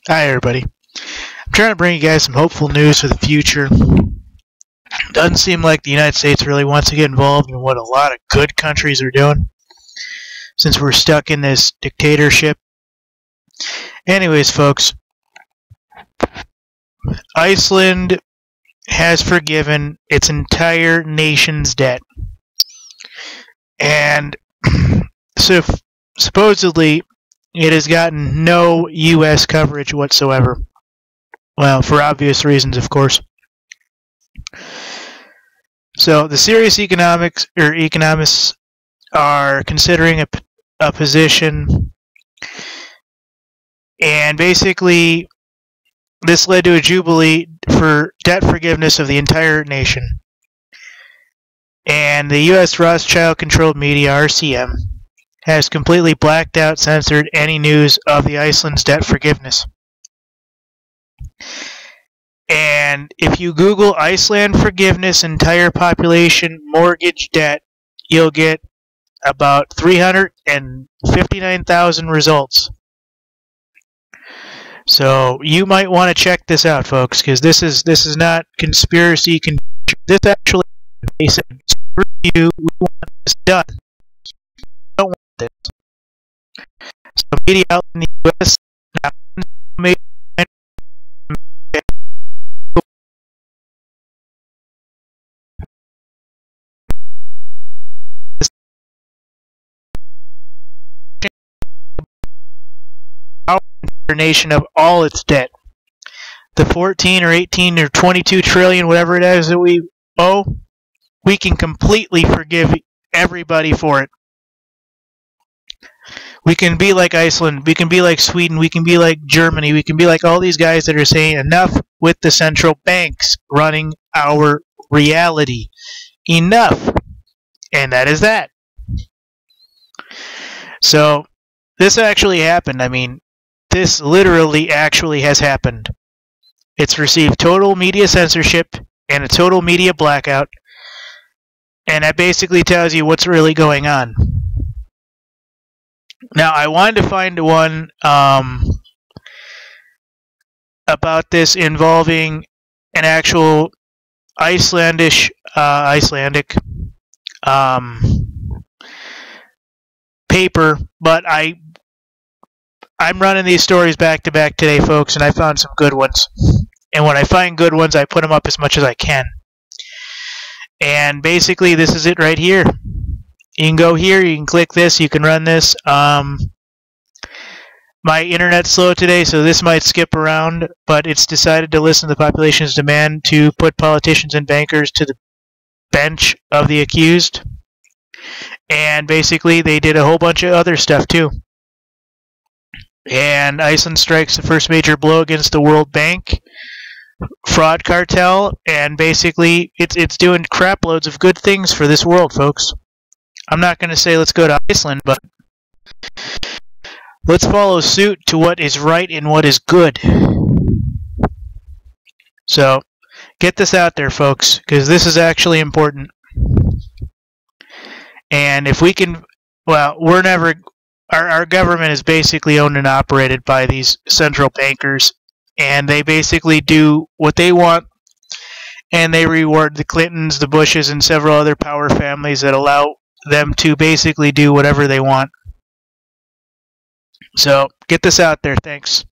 Hi, everybody. I'm trying to bring you guys some hopeful news for the future. Doesn't seem like the United States really wants to get involved in what a lot of good countries are doing, since we're stuck in this dictatorship. Anyways, folks, Iceland has forgiven its entire nation's debt. And so supposedly it has gotten no U.S. coverage whatsoever. Well, for obvious reasons, of course. So the serious economists are considering a position, and basically this led to a jubilee for debt forgiveness of the entire nation. And the U.S. Rothschild-controlled media, RCM, has completely blacked out, censored any news of the Iceland's debt forgiveness. And if you Google Iceland forgiveness entire population mortgage debt, you'll get about 359,000 results. So you might want to check this out, folks, because this is not conspiracy. This actually, they said, screw you, we want this done. We don't want this. So media out in the U.S. now made nation of all its debt. The 14 or 18 or 22 trillion, whatever it is that we owe, we can completely forgive everybody for it. We can be like Iceland, we can be like Sweden, we can be like Germany, we can be like all these guys that are saying enough with the central banks running our reality. Enough. And that is that. So, this actually happened. I mean, this literally actually has happened. It's received total media censorship and a total media blackout, and that basically tells you what's really going on. Now, I wanted to find one about this involving an actual Icelandic paper, but I'm running these stories back to back today, folks, and I found some good ones. And when I find good ones, I put them up as much as I can. And basically, this is it right here. You can go here, you can click this, you can run this. My internet's slow today, so this might skip around, but it's decided to listen to the population's demand to put politicians and bankers to the bench of the accused. And basically, they did a whole bunch of other stuff, too. And Iceland strikes the first major blow against the World Bank fraud cartel, and basically it's doing crap loads of good things for this world, folks. I'm not going to say let's go to Iceland, but let's follow suit to what is right and what is good. So, get this out there, folks, because this is actually important. And if we can, well, we're never... Our government is basically owned and operated by these central bankers, and they basically do what they want, and they reward the Clintons, the Bushes, and several other power families that allow them to basically do whatever they want. So, get this out there. Thanks.